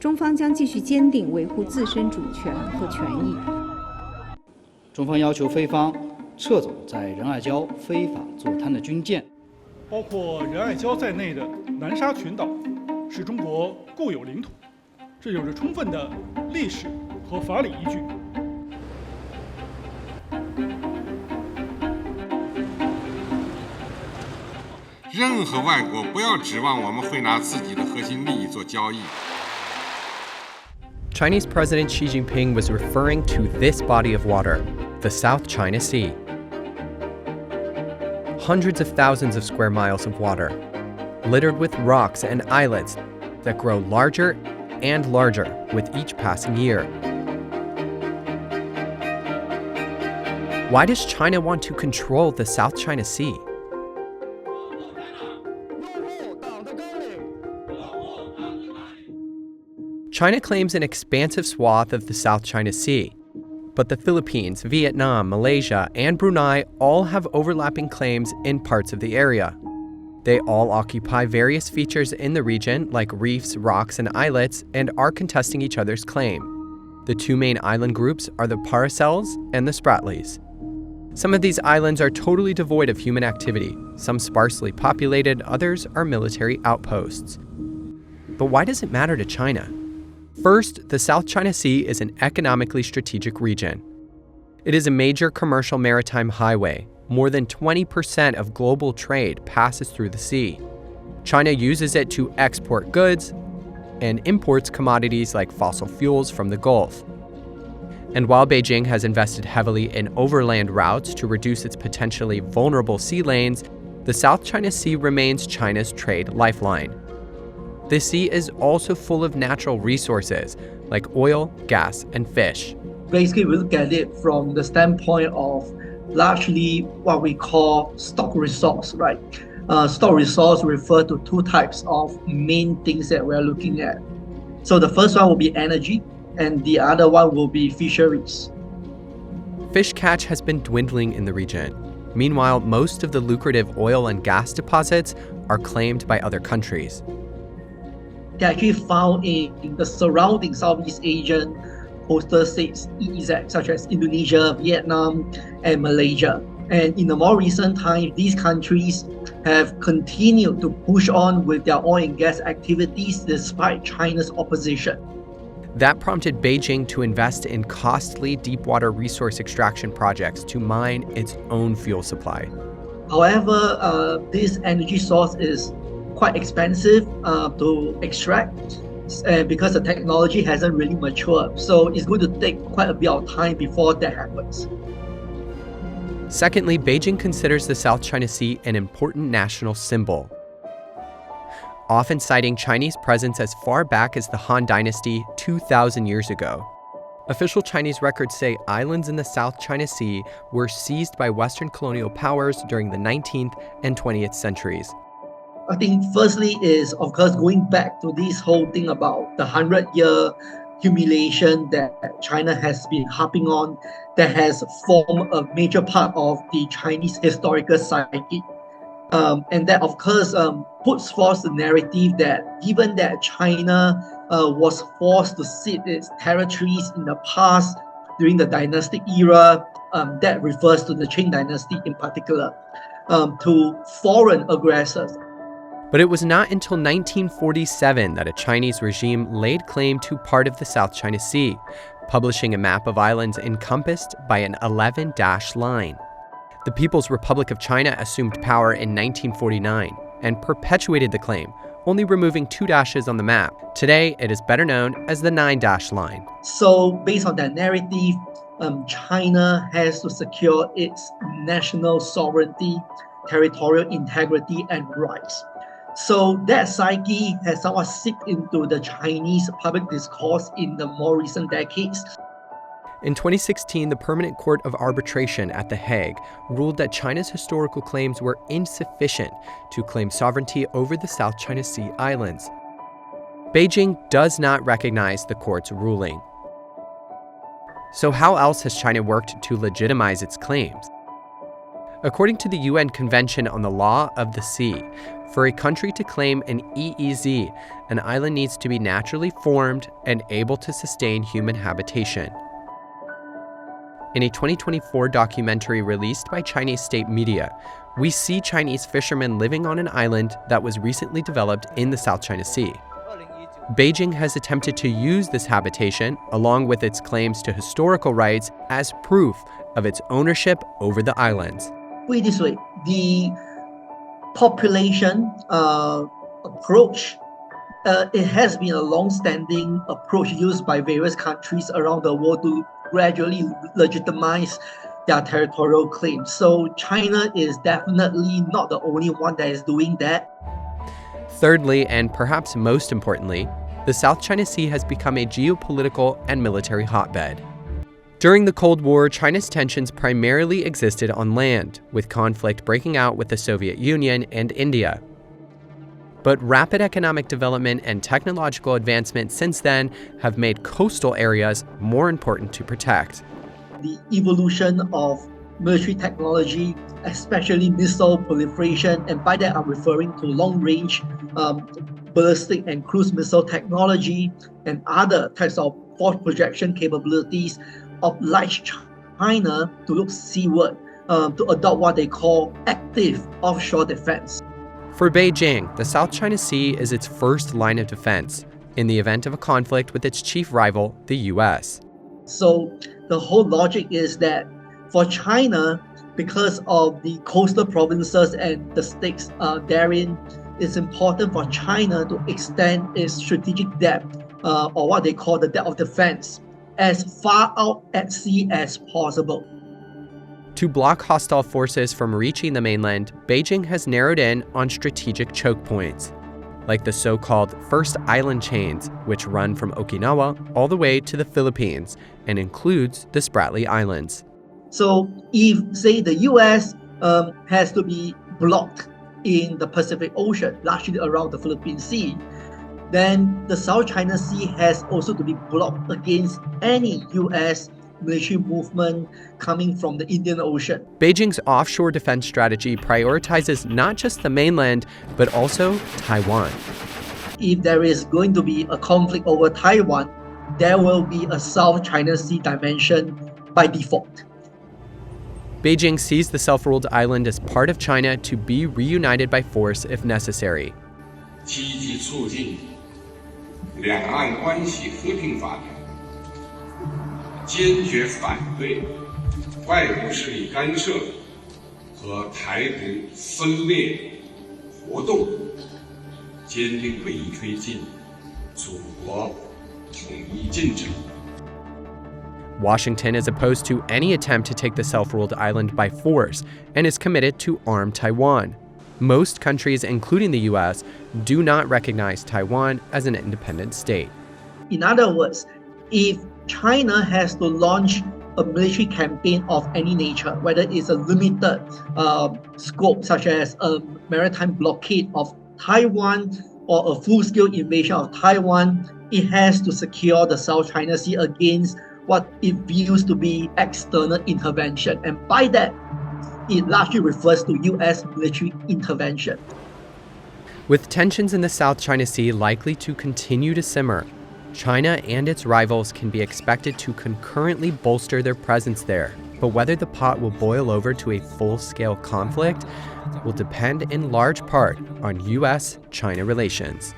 中方将继续坚定维护自身主权和权益。中方要求菲方撤走在仁爱礁非法坐滩的军舰，包括仁爱礁在内的南沙群岛是中国固有领土，这有着充分的历史和法理依据。任何外国不要指望我们会拿自己的核心利益做交易。Chinese President Xi Jinping was referring to this body of water, the South China Sea. Hundreds of thousands of square miles of water, littered with rocks and islets that grow larger and larger with each passing year. Why does China want to control the South China Sea? China claims an expansive swath of the South China Sea, but the Philippines, Vietnam, Malaysia, and Brunei all have overlapping claims in parts of the area. They all occupy various features in the region, like reefs, rocks, and islets, and are contesting each other's claim. The two main island groups are the Paracels and the Spratlys. Some of these islands are totally devoid of human activity, some sparsely populated, others are military outposts. But why does it matter to China? First, the South China Sea is an economically strategic region. It is a major commercial maritime highway. More than 20% of global trade passes through the sea. China uses it to export goods and imports commodities like fossil fuels from the Gulf. And while Beijing has invested heavily in overland routes to reduce its potentially vulnerable sea lanes, the South China Sea remains China's trade lifeline. The sea is also full of natural resources like oil, gas, and fish. Basically, we look at it from the standpoint of largely what we call stock resource, right? Stock resource refer to two types of main things that we're looking at. So the first one will be energy, and the other one will be fisheries. Fish catch has been dwindling in the region. Meanwhile, most of the lucrative oil and gas deposits are claimed by other countries. They're actually found in the surrounding Southeast Asian coastal states, EEZ, such as Indonesia, Vietnam, and Malaysia. And in the more recent times, these countries have continued to push on with their oil and gas activities despite China's opposition. That prompted Beijing to invest in costly deepwater resource extraction projects to mine its own fuel supply. However, this energy source is quite expensive to extract because the technology hasn't really matured. So it's going to take quite a bit of time before that happens. Secondly, Beijing considers the South China Sea an important national symbol, often citing Chinese presence as far back as the Han Dynasty 2,000 years ago. Official Chinese records say islands in the South China Sea were seized by Western colonial powers during the 19th and 20th centuries. I think firstly is, of course, going back to this whole thing about the 100-year humiliation that China has been harping on, that has formed a major part of the Chinese historical psyche. And that, of course, puts forth the narrative that given that China was forced to cede its territories in the past during the dynastic era, that refers to the Qing dynasty in particular, to foreign aggressors. But it was not until 1947 that a Chinese regime laid claim to part of the South China Sea, publishing a map of islands encompassed by an 11-dash line. The People's Republic of China assumed power in 1949 and perpetuated the claim, only removing 2 dashes on the map. Today, it is better known as the 9-dash line. So based on that narrative, China has to secure its national sovereignty, territorial integrity, and rights. So that psyche has somewhat seeped into the Chinese public discourse in the more recent decades. In 2016, the Permanent Court of Arbitration at The Hague ruled that China's historical claims were insufficient to claim sovereignty over the South China Sea islands. Beijing does not recognize the court's ruling. So how else has China worked to legitimize its claims? According to the UN Convention on the Law of the Sea, for a country to claim an EEZ, an island needs to be naturally formed and able to sustain human habitation. In a 2024 documentary released by Chinese state media, we see Chinese fishermen living on an island that was recently developed in the South China Sea. Beijing has attempted to use this habitation, along with its claims to historical rights, as proof of its ownership over the islands. Put it this way, the population approach, it has been a long-standing approach used by various countries around the world to gradually legitimize their territorial claims. So China is definitely not the only one that is doing that. Thirdly, and perhaps most importantly, the South China Sea has become a geopolitical and military hotbed. During the Cold War, China's tensions primarily existed on land, with conflict breaking out with the Soviet Union and India. But rapid economic development and technological advancement since then have made coastal areas more important to protect. The evolution of military technology, especially missile proliferation, and by that I'm referring to long-range ballistic and cruise missile technology and other types of force projection capabilities, oblige China to look seaward to adopt what they call active offshore defense. For Beijing, the South China Sea is its first line of defense in the event of a conflict with its chief rival, the US. So the whole logic is that for China, because of the coastal provinces and the stakes therein, it's important for China to extend its strategic depth, or what they call the depth of defense, as far out at sea as possible. To block hostile forces from reaching the mainland, Beijing has narrowed in on strategic choke points, like the so-called First Island Chains, which run from Okinawa all the way to the Philippines and includes the Spratly Islands. So if, say, the US has to be blocked in the Pacific Ocean, largely around the Philippine Sea, then the South China Sea has also to be blocked against any US military movement coming from the Indian Ocean. Beijing's offshore defense strategy prioritizes not just the mainland, but also Taiwan. If there is going to be a conflict over Taiwan, there will be a South China Sea dimension by default. Beijing sees the self-ruled island as part of China to be reunited by force if necessary. 积极促进两岸关系和平发展，坚决反对外部势力干涉和台独分裂活动，坚定不移推进祖国统一进程。 Washington is opposed to any attempt to take the self-ruled island by force and is committed to arm Taiwan. Most countries, including the US, do not recognize Taiwan as an independent state. In other words, if China has to launch a military campaign of any nature, whether it's a limited scope, such as a maritime blockade of Taiwan or a full-scale invasion of Taiwan, it has to secure the South China Sea against what it views to be external intervention. And by that, it largely refers to US military intervention. With tensions in the South China Sea likely to continue to simmer, China and its rivals can be expected to concurrently bolster their presence there. But whether the pot will boil over to a full-scale conflict will depend in large part on US-China relations.